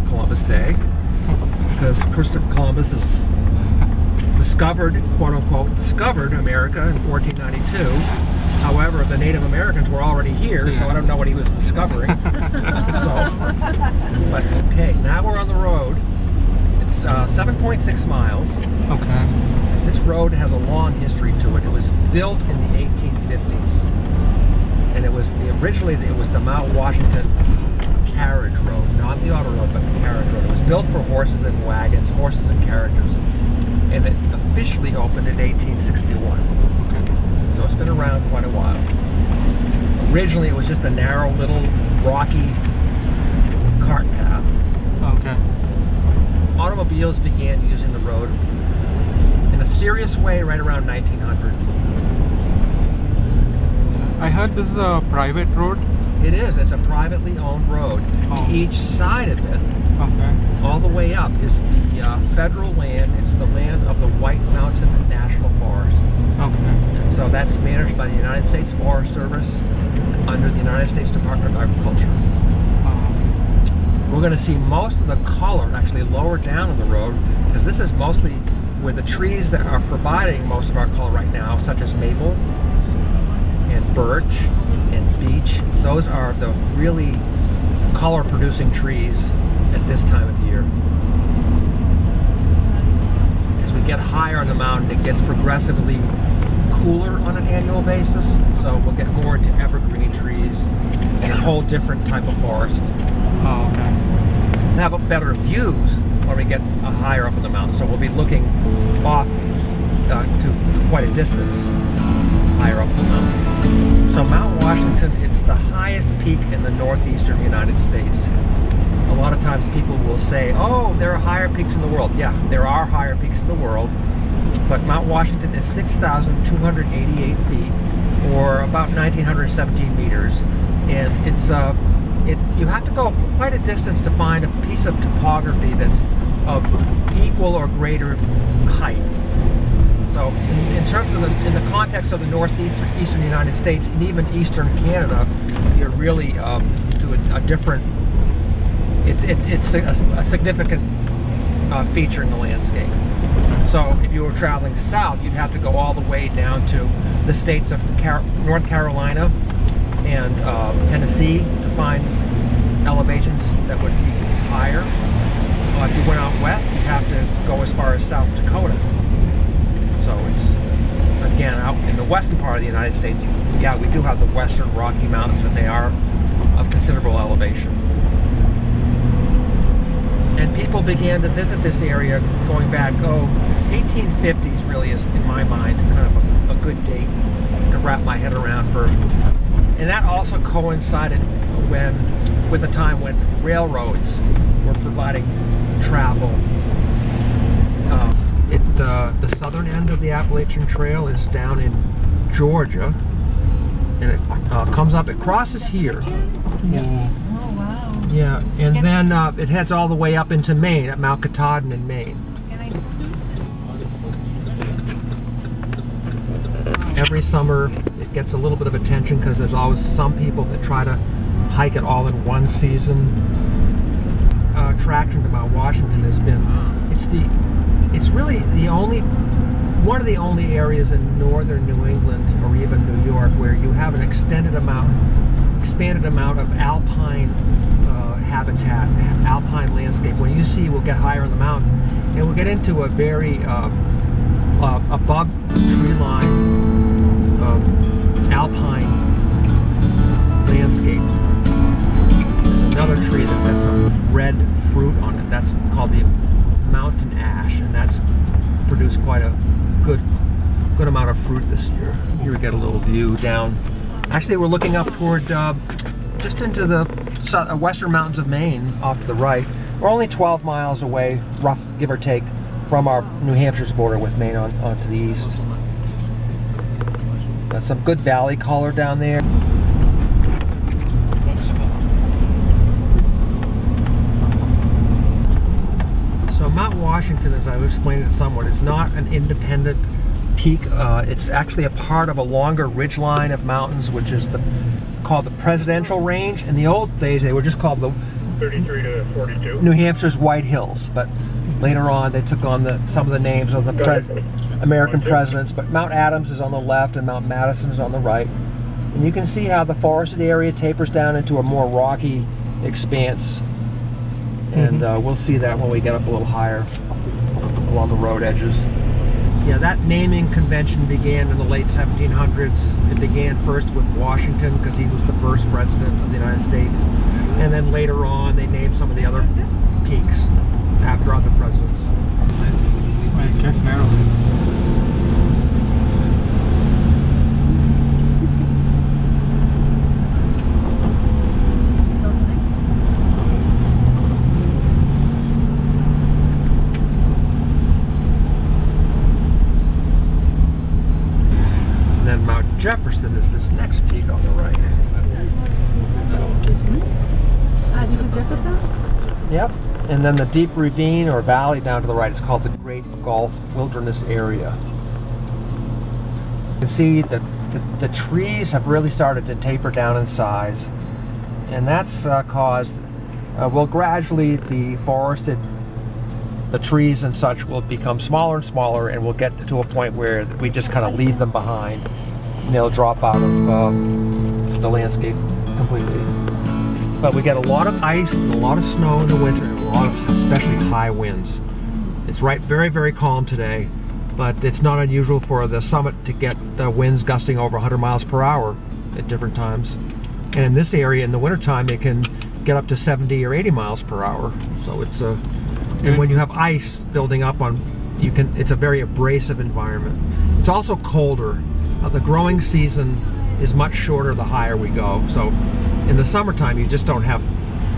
Columbus Day, because Christopher Columbus is discovered, quote unquote, discovered America in 1492. However, the Native Americans were already here, so I don't know what he was discovering. But okay, now we're on the road. It's 7.6 miles. Okay. This road has a long history to it. It was built in the 1850s, and originally it was the Mt.Washington carriage road, not the auto road, but the carriage road. It was built for horses and wagons, horses and carriages, and it officially opened in 1861. So it's been around quite a while. Originally, it was just a narrow little rocky cart path. Okay. Automobiles began using the road in a serious way right around 1900. I heard this is a private road. It is. It's a privately owned road. Oh. To each side of it, Okay. all the way up, is the federal land. It's the land of the White Mountain National Forest. Okay. So that's managed by the United States Forest Service under the United States Department of Agriculture. We're going to see most of the color actually lower down on the road, because this is mostly where the trees that are providing most of our color right now, such as maple and birch and beech. Those are the really color producing trees at this time of year. As we get higher on the mountain, it gets progressively cooler on an annual basis, so we'll get more into evergreen trees and a whole different type of forest. Oh, okay. And have better views when we get higher up in the mountain, so we'll be looking off to quite a distance higher up the mountain. So Mount Washington, it's the highest peak in the northeastern United States. A lot of times people will say, oh, there are higher peaks in the world. Yeah, there are higher peaks in the world, but Mount Washington is 6,288 feet, or about 1,917 meters, and it's you have to go quite a distance to find a piece of topography that's of equal or greater height. So in terms of in the context of the northeastern United States and even eastern Canada, you're really to a different, it's a significant feature in the landscape. So if you were traveling south, you'd have to go all the way down to the states of North Carolina and Tennessee to find elevations that would be higher. If you went out west, you'd have to go as far as South Dakota. So it's, again, out in the western part of the United States, yeah, we do have the western Rocky Mountains, and they are of considerable elevation. And people began to visit this area going back, 1850s really is, in my mind, kind of a good date to wrap my head around for. And that also coincided with a time when railroads were providing travel. The southern end of the Appalachian Trail is down in Georgia, and it comes up, it crosses here. Yeah. Oh, wow. Yeah, and then it heads all the way up into Maine, at Mount Katahdin in Maine. Every summer it gets a little bit of attention because there's always some people that try to hike it all in one season. Attraction to Mount Washington has been, it's really one of the only areas in northern New England or even New York where you have an expanded amount of alpine habitat, alpine landscape. When you see, we'll get higher on the mountain, and we'll get into a very above tree line alpine landscape. There's another tree that's got some red fruit on it. That's called the mountain ash, and that's produced quite a good amount of fruit this year. Here we get a little view down. Actually, we're looking up toward just into the western mountains of Maine off to the right. We're only 12 miles away, rough give or take, from our New Hampshire's border with Maine on to the east. Got some good valley color down there. So Mount Washington, as I've explained it somewhat, is not an independent peak. It's actually a part of a longer ridge line of mountains, which is called the Presidential Range. In the old days, they were just called 33 to 42. New Hampshire's White Hills, but later on they took on some of the names of the American presidents. But Mount Adams is on the left and Mount Madison is on the right. And you can see how the forested area tapers down into a more rocky expanse. And we'll see that when we get up a little higher along the road edges. Yeah, that naming convention began in the late 1700s. It began first with Washington because he was the first president of the United States. And then later on they named some of the other peaks after other presidents. I guess narrow. Jefferson is this next peak on the right. This is Jefferson? Yep. And then the deep ravine or valley down to the right is called the Great Gulf Wilderness Area. You can see that the trees have really started to taper down in size. And that's caused, well, gradually the trees and such will become smaller and smaller, and we'll get to a point where we just kind of leave them behind. And they'll drop out of the landscape completely. But we get a lot of ice and a lot of snow in the winter, and a lot of especially high winds. It's very, very calm today, but it's not unusual for the summit to get winds gusting over 100 miles per hour at different times. And in this area, in the wintertime, it can get up to 70 or 80 miles per hour. So it's and when you have ice building up it's a very abrasive environment. It's also colder. The growing season is much shorter the higher we go. So in the summertime, you just don't have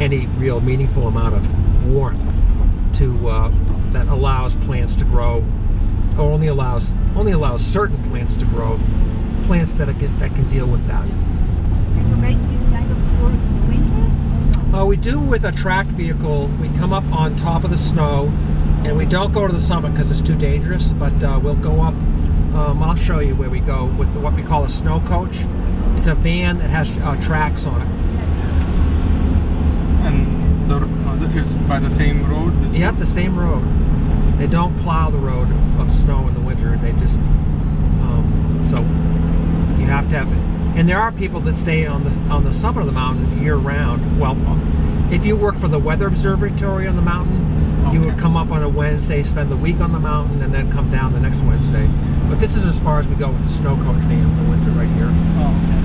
any real meaningful amount of warmth that allows plants to grow, or only allows certain plants to grow, plants that can deal with that. And you make this kind of tour in winter? We do with a tracked vehicle. We come up on top of the snow, and we don't go to the summit because it's too dangerous, but we'll go up. I'll show you where we go with what we call a snow coach. It's a van that has tracks on it. And it's by the same road? Yeah, the same road. They don't plow the road of snow in the winter. They just so you have to have it. And there are people that stay on the summit of the mountain year round. Well, if you work for the weather observatory on the mountain, you would come up on a Wednesday, spend the week on the mountain, and then come down the next Wednesday. But this is as far as we go with the snow coach van in the winter right here. Oh, okay.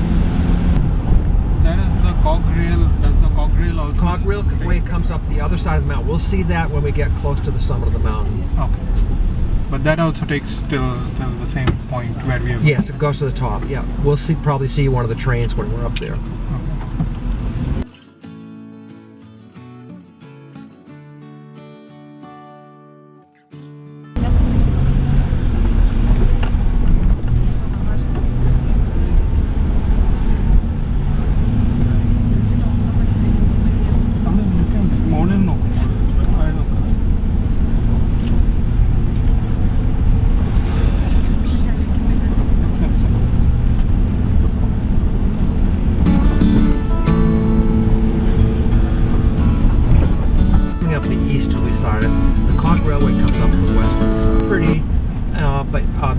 That is the cog rail. Does the cog rail also? Cog railway comes up the other side of the mountain. We'll see that when we get close to the summit of the mountain. Okay. But that also takes till the same point where we have. Yes, it goes to the top. Yeah, we'll probably see one of the trains when we're up there.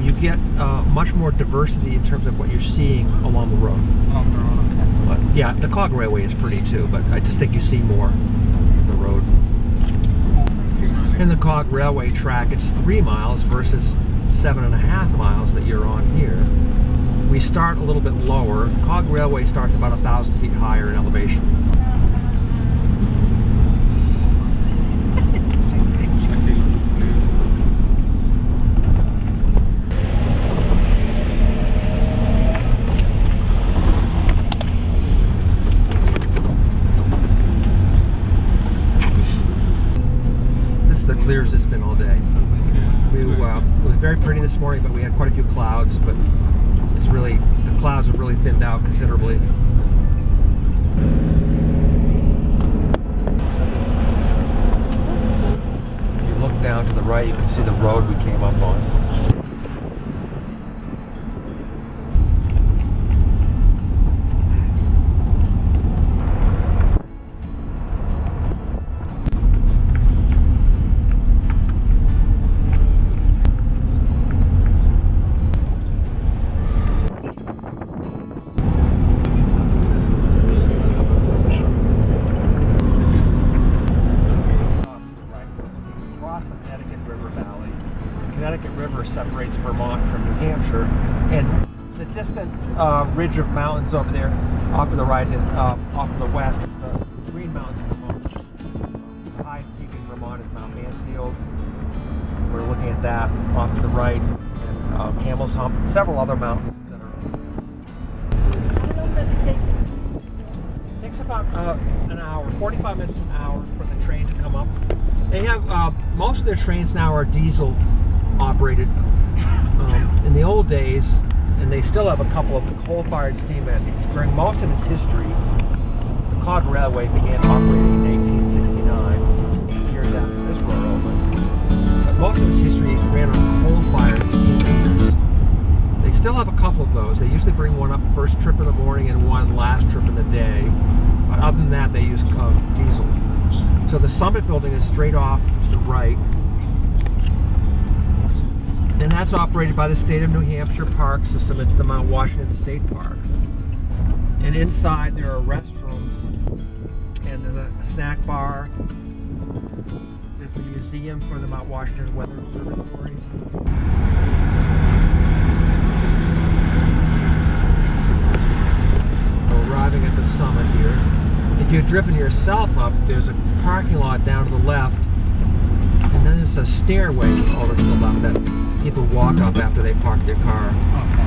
You get much more diversity in terms of what you're seeing along the road. But yeah, the cog railway is pretty too, but I just think you see more on the road. In the cog railway track, it's 3 miles versus 7.5 miles that you're on here. We start a little bit lower. The cog railway starts about 1,000 feet higher in elevation. Clear as it's been all day. It was very pretty this morning, but we had quite a few clouds, but the clouds have really thinned out considerably. If you look down to the right, you can see the road we came up on. Connecticut River Valley. The Connecticut River separates Vermont from New Hampshire, and the distant ridge of mountains over there off to the right is off to the west is the Green Mountains of Vermont. The highest peak in Vermont is Mount Mansfield. We're looking at that off to the right, and Camel's Hump, several other mountains that are. How long does it take? It takes about an hour, 45 minutes to an hour for the train to come up. They have most of their trains now are diesel operated. In the old days, and they still have a couple of coal-fired steam engines. During most of its history, the Cod Railway began operating in 1869, 8 years after this road opened. But most of its history it ran on coal-fired steam engines. They still have a couple of those. They usually bring one up first trip in the morning and one last trip in the day. But other than that, they use diesel. So the Summit building is straight off to the right. And that's operated by the state of New Hampshire park system. It's the Mt.Washington State Park. And inside there are restrooms, and there's a snack bar. There's the museum for the Mt.Washington Weather Observatory. We're arriving at the summit here. If you've driven yourself up, there's a parking lot down to the left, and then there's a stairway over to the left that people walk up after they park their car. Okay.